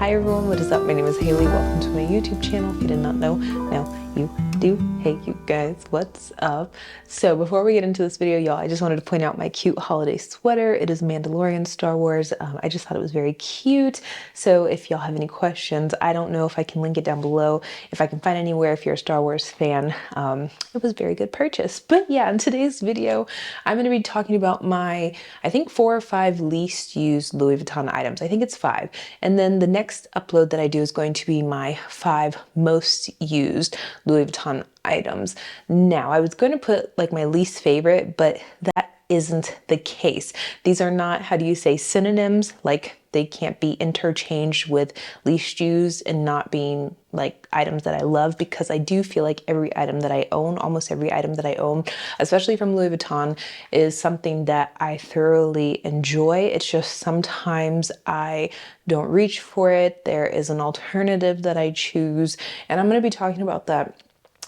Hi everyone, what is up? My name is Haley. Welcome to my YouTube channel. If you did not know, now you do. Hey you guys, what's up? So before we get into this video, y'all, I just wanted to point out my cute holiday sweater. It is Mandalorian Star Wars. I just thought it was very cute. So if y'all have any questions, I don't know if I can link it down below, if I can find anywhere if you're a Star Wars fan. It was a very good purchase. But yeah, in today's video, I'm going to be talking about my, I think 4 or 5 least used Louis Vuitton items. I think it's 5. And then the next upload that I do is going to be my 5 most used Louis Vuitton items. Now, I was going to put like my least favorite, but that isn't the case. These are not, how do you say, synonyms? Like they can't be interchanged with least used and not being like items that I love, because I do feel like every item that I own, almost every item that I own, especially from Louis Vuitton, is something that I thoroughly enjoy. It's just sometimes I don't reach for it. There is an alternative that I choose, and I'm going to be talking about that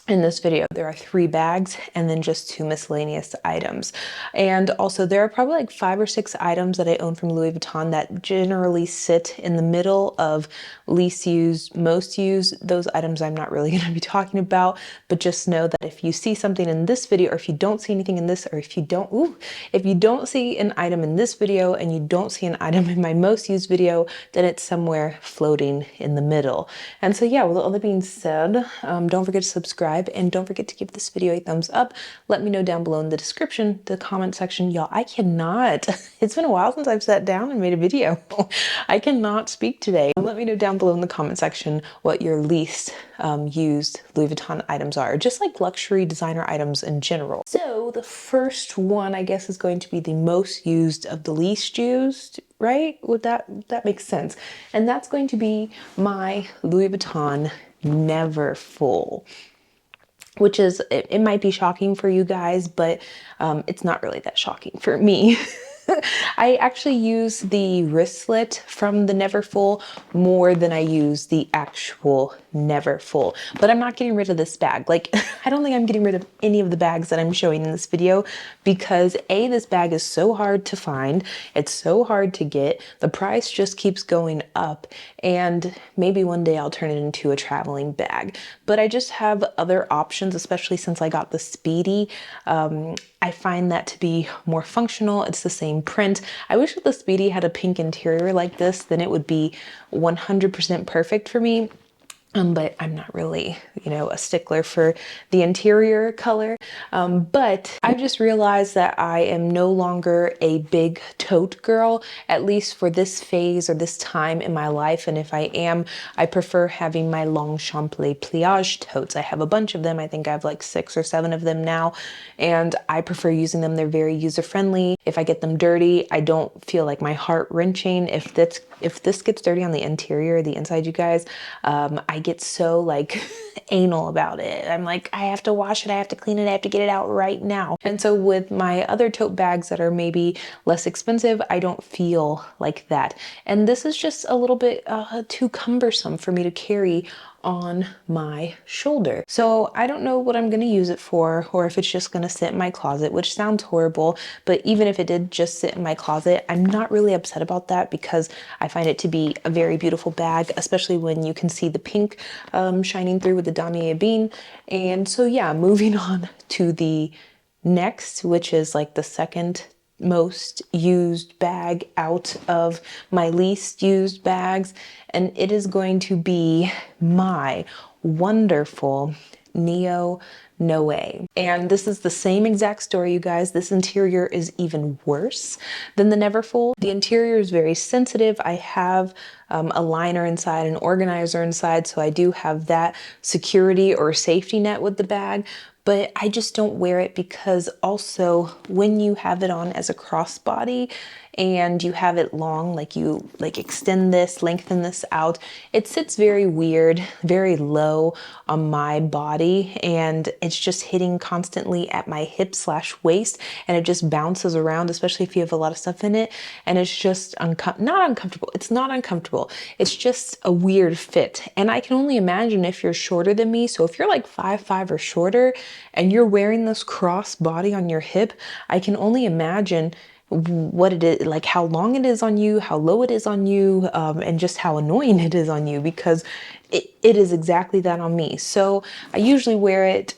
in this video. There are 3 bags and then just 2 miscellaneous items. And also there are probably like 5 or 6 items that I own from Louis Vuitton that generally sit in the middle of least used, most used. Those items I'm not really going to be talking about, but just know that if you see something in this video, or if you don't see anything in this, or if you don't see an item in this video and you don't see an item in my most used video, then it's somewhere floating in the middle. And so yeah, with all that being said, don't forget to subscribe. And don't forget to give this video a thumbs up. Let me know down below in the description, the comment section. Y'all, I cannot. It's been a while since I've sat down and made a video. I cannot speak today. Let me know down below in the comment section what your least used Louis Vuitton items are, just like luxury designer items in general. So the first one, I guess, is going to be the most used of the least used, right? Would that makes sense? And that's going to be my Louis Vuitton Never Full, which is, it might be shocking for you guys, but it's not really that shocking for me. I actually use the wristlet from the Never Full more than I use the actual Never Full. But I'm not getting rid of this bag. Like, I don't think I'm getting rid of any of the bags that I'm showing in this video, because A, this bag is so hard to find. It's so hard to get. The price just keeps going up, and maybe one day I'll turn it into a traveling bag. But I just have other options, especially since I got the Speedy. I find that to be more functional. It's the same print. I wish that the Speedy had a pink interior like this, then it would be 100% perfect for me. But I'm not really, a stickler for the interior color. But I just realized that I am no longer a big tote girl, at least for this phase or this time in my life. And if I am, I prefer having my Longchamp pliage totes. I have a bunch of them. I think I have like 6 or 7 of them now, and I prefer using them. They're very user-friendly. If I get them dirty, I don't feel like my heart wrenching. If this gets dirty on the interior, the inside, you guys, I get so like anal about it. I'm like, I have to wash it, I have to clean it, I have to get it out right now. And so with my other tote bags that are maybe less expensive, I don't feel like that. And this is just a little bit too cumbersome for me to carry on my shoulder. So I don't know what I'm going to use it for, or if it's just going to sit in my closet, which sounds horrible, but even if it did just sit in my closet, I'm not really upset about that, because I find it to be a very beautiful bag, especially when you can see the pink shining through with the damier bean. And so yeah, moving on to the next, which is like the second most used bag out of my least used bags, and it is going to be my wonderful Neo Noe. And this is the same exact story, you guys. This interior is even worse than the Never Full. The interior is very sensitive. I have a liner inside, an organizer inside, so I do have that security or safety net with the bag. But I just don't wear it, because also when you have it on as a crossbody and you have it long, like you extend this, lengthen this out, it sits very weird, very low on my body, and it's just hitting constantly at my hip/waist, and it just bounces around, especially if you have a lot of stuff in it, and it's just not uncomfortable. It's not uncomfortable. It's just a weird fit. And I can only imagine if you're shorter than me. So if you're like 5'5" or shorter and you're wearing this cross body on your hip, I can only imagine what it is, like how long it is on you, how low it is on you, and just how annoying it is on you, because it is exactly that on me. So I usually wear it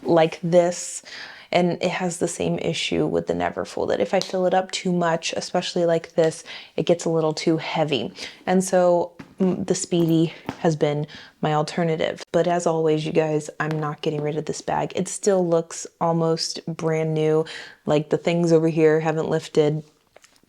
like this, and it has the same issue with the never folded. If I fill it up too much, especially like this, it gets a little too heavy. And so the Speedy has been my alternative. But as always, you guys, I'm not getting rid of this bag. It still looks almost brand new. Like the things over here haven't lifted.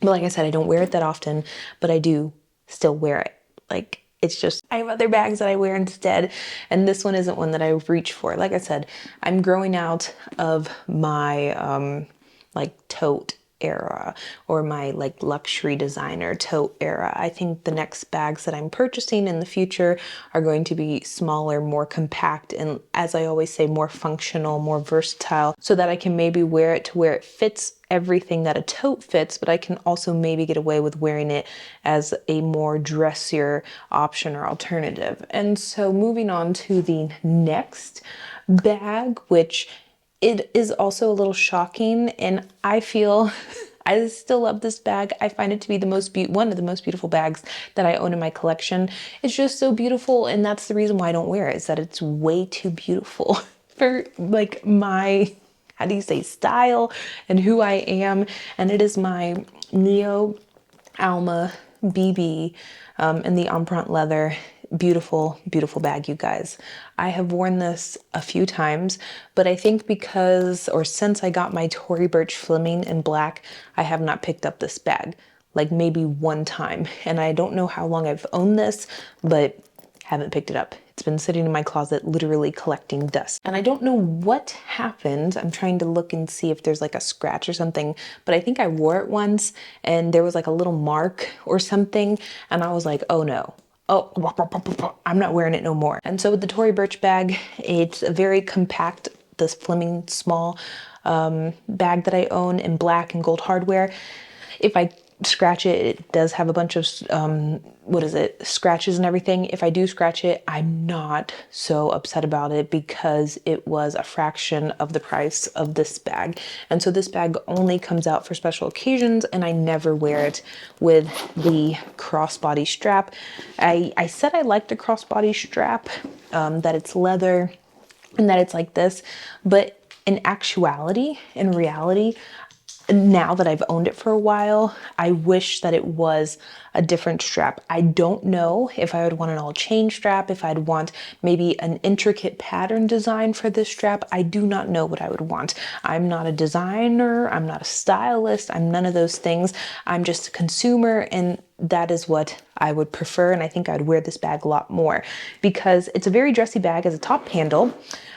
But like I said, I don't wear it that often, but I do still wear it. Like, it's just, I have other bags that I wear instead, and this one isn't one that I reach for. Like I said, I'm growing out of my like tote era, or my like luxury designer tote era. I think the next bags that I'm purchasing in the future are going to be smaller, more compact, and as I always say, more functional, more versatile, so that I can maybe wear it to where it fits everything that a tote fits, but I can also maybe get away with wearing it as a more dressier option or alternative. And so moving on to the next bag, which it is also a little shocking, and I feel I still love this bag. I find it to be the one of the most beautiful bags that I own in my collection. It's just so beautiful, and that's the reason why I don't wear it, is that it's way too beautiful for like my, how do you say, style and who I am. And it is my Neo Alma BB in the empreinte leather. Beautiful, beautiful bag, you guys. I have worn this a few times, but I think because, or since I got my Tory Burch Fleming in black, I have not picked up this bag, like maybe one time. And I don't know how long I've owned this, but haven't picked it up. It's been sitting in my closet, literally collecting dust. And I don't know what happened. I'm trying to look and see if there's like a scratch or something, but I think I wore it once and there was like a little mark or something. And I was like, oh no. Oh, I'm not wearing it no more. And so with the Tory Burch bag, it's a very compact, this Fleming small bag that I own in black and gold hardware. If I scratch it, it does have a bunch of, scratches and everything. If I do scratch it, I'm not so upset about it because it was a fraction of the price of this bag. And so this bag only comes out for special occasions, and I never wear it with the crossbody strap. I said I liked the crossbody strap, that it's leather and that it's like this, but in actuality, in reality, now that I've owned it for a while, I wish that it was a different strap. I don't know if I would want an all chain strap, if I'd want maybe an intricate pattern design for this strap. I do not know what I would want. I'm not a designer, I'm not a stylist, I'm none of those things. I'm just a consumer, and that is what I would prefer. And I think I'd wear this bag a lot more because it's a very dressy bag as a top handle.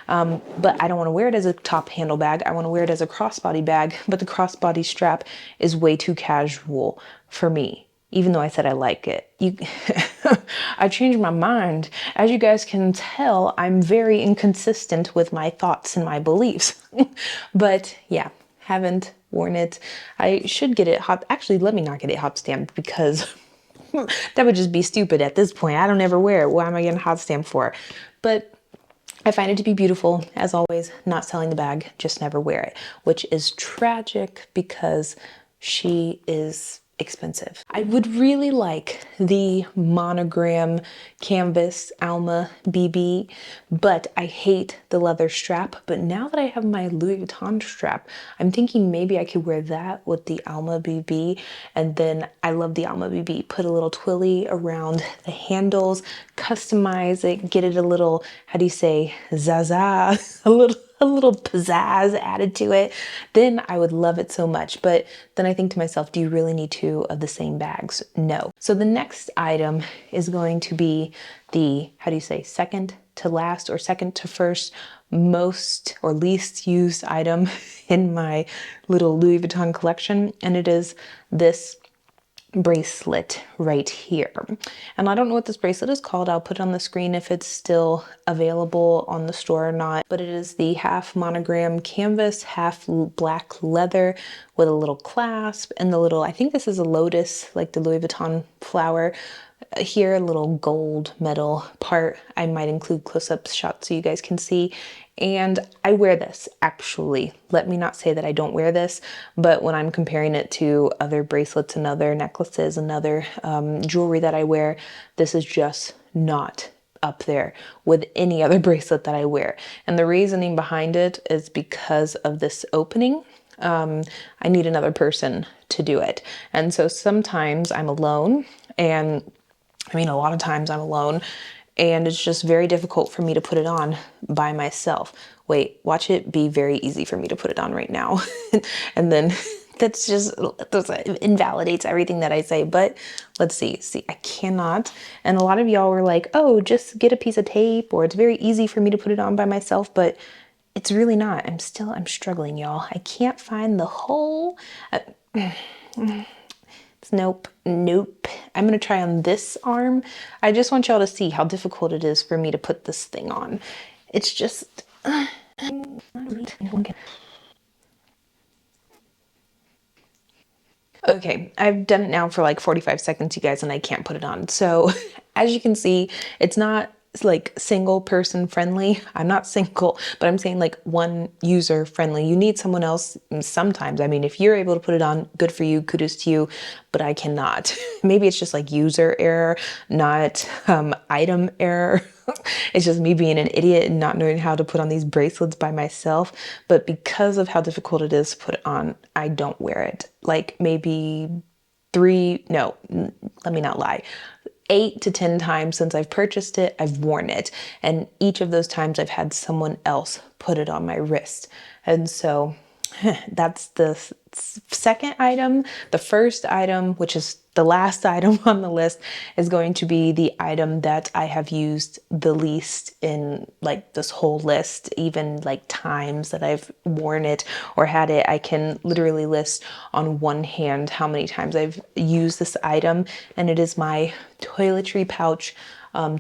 But I don't want to wear it as a top handle bag. I want to wear it as a crossbody bag, but the crossbody strap is way too casual for me, even though I said I like it. I changed my mind. As you guys can tell, I'm very inconsistent with my thoughts and my beliefs. But yeah, haven't worn it. I should get it hot. Actually, let me not get it hot stamped because that would just be stupid at this point. I don't ever wear it. Why am I getting hot stamped for? But I find it to be beautiful. As always, not selling the bag, just never wear it, which is tragic because she is expensive. I would really like the Monogram canvas Alma BB, but I hate the leather strap. But now that I have my Louis Vuitton strap, I'm thinking maybe I could wear that with the Alma BB. And then I love the Alma BB. Put a little twilly around the handles, customize it, get it a little, how do you say, zaza, a little pizzazz added to it, then I would love it so much. But then I think to myself, do you really need two of the same bags? No. So the next item is going to be the, how do you say, second to last or second to first most or least used item in my little Louis Vuitton collection. And it is this bracelet right here. And I don't know what this bracelet is called. I'll put it on the screen if it's still available on the store or not. But it is the half monogram canvas, half black leather with a little clasp and the little, I think this is a lotus, like the Louis Vuitton flower. Here, a little gold metal part. I might include close-up shots so you guys can see. And I wear this, actually. Let me not say that I don't wear this, but when I'm comparing it to other bracelets and other necklaces and other jewelry that I wear, this is just not up there with any other bracelet that I wear. And the reasoning behind it is because of this opening. I need another person to do it. And so sometimes I'm alone, and I mean, a lot of times I'm alone, and it's just very difficult for me to put it on by myself. Wait, watch it be very easy for me to put it on right now. And then that invalidates everything that I say. But let's see, I cannot. And a lot of y'all were like, oh, just get a piece of tape, or it's very easy for me to put it on by myself, but it's really not. I'm struggling, y'all. I can't find the hole. Nope. I'm gonna try on this arm. I just want y'all to see how difficult it is for me to put this thing on. It's just, okay, I've done it now for like 45 seconds, you guys, and I can't put it on. So as you can see, it's not like single person friendly. I'm not single, but I'm saying like one user friendly. You need someone else sometimes. I mean, if you're able to put it on, good for you, kudos to you, but I cannot. Maybe it's just like user error, not item error. It's just me being an idiot and not knowing how to put on these bracelets by myself. But because of how difficult it is to put it on, I don't wear it. Like maybe no, let me not lie. 8 to 10 times since I've purchased it, I've worn it. And each of those times I've had someone else put it on my wrist. And so that's the second item. The first item, which is the last item on the list, is going to be the item that I have used the least in like this whole list. Even like times that I've worn it or had it, I can literally list on one hand how many times I've used this item, and it is my toiletry pouch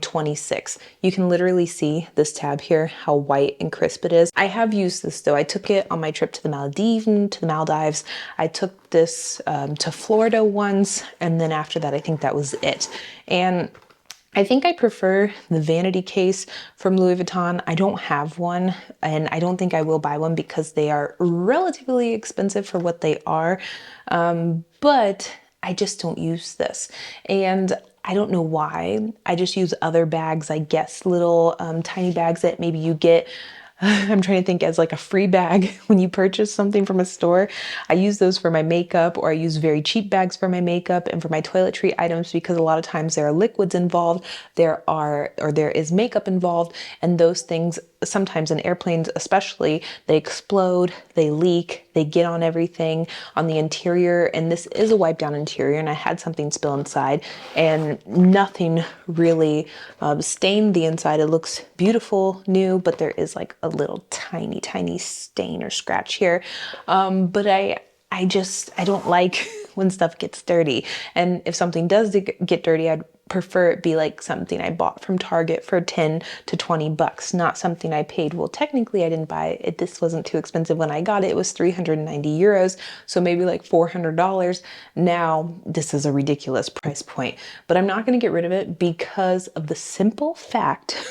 26. You can literally see this tab here, how white and crisp it is. I have used this though. I took it on my trip to the Maldives. I took this to Florida once, and then after that, I think that was it. And I think I prefer the vanity case from Louis Vuitton. I don't have one, and I don't think I will buy one because they are relatively expensive for what they are. But I just don't use this. And I don't know why. I just use other bags, I guess, little tiny bags that maybe you get. I'm trying to think as like a free bag when you purchase something from a store. I use those for my makeup, or I use very cheap bags for my makeup and for my toiletry items, because a lot of times there are liquids involved, there is makeup involved, and those things sometimes in airplanes especially, they explode, they leak, they get on everything on the interior. And this is a wipe down interior, and I had something spill inside, and nothing really stained the inside. It looks beautiful, new, but there is like a little tiny stain or scratch here. But I don't like when stuff gets dirty. And if something does get dirty, I'd prefer it be like something I bought from Target for 10 to 20 bucks, not something I paid. Well, technically I didn't buy it. This wasn't too expensive when I got it. It was 390 euros. So maybe like $400. Now this is a ridiculous price point, but I'm not going to get rid of it because of the simple fact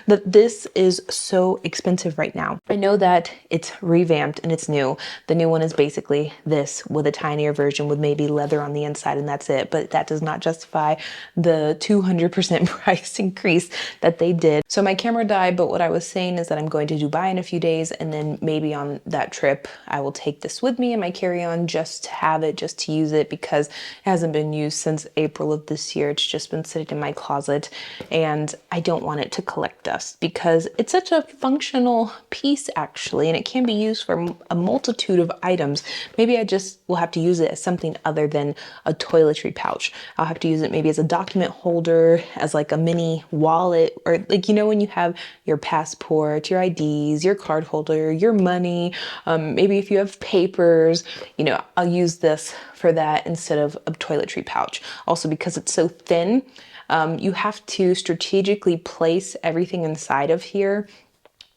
that this is so expensive right now. I know that it's revamped and it's new. The new one is basically this with a tinier version with maybe leather on the inside, and that's it. But that does not justify the 200% price increase that they did. So my camera died, but what I was saying is that I'm going to Dubai in a few days, and then maybe on that trip I will take this with me in my carry-on just to have it, just to use it, because it hasn't been used since April of this year. It's just been sitting in my closet, and I don't want it to collect dust because it's such a functional piece actually, and it can be used for a multitude of items. Maybe I just will have to use it as something other than a toiletry pouch. I'll have to use it maybe as a document holder, as like a mini wallet, or like, you know, when you have your passport, your IDs, your card holder, your money, maybe if you have papers, you know, I'll use this for that instead of a toiletry pouch. Also, because it's so thin, you have to strategically place everything inside of here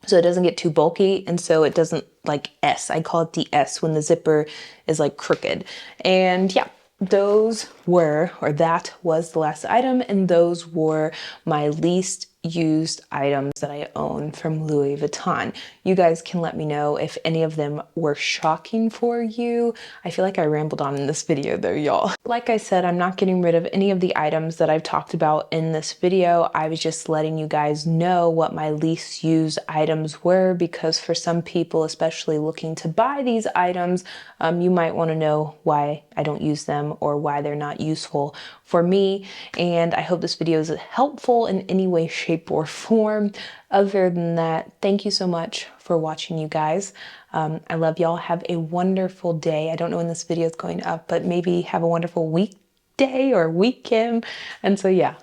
so it doesn't get too bulky, and so it doesn't like S. I call it the S when the zipper is like crooked. And yeah, those were, or that was the last item, and those were my least used items that I own from Louis Vuitton. You guys can let me know if any of them were shocking for you. I feel like I rambled on in this video though, y'all. Like I said, I'm not getting rid of any of the items that I've talked about in this video. I was just letting you guys know what my least used items were, because for some people, especially looking to buy these items, you might want to know why I don't use them or why they're not useful for me. And I hope this video is helpful in any way, shape, or form. Other than that, thank you so much for watching, you guys. I love y'all. Have a wonderful day. I don't know when this video is going up, but maybe have a wonderful weekday or weekend. And so yeah,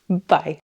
bye.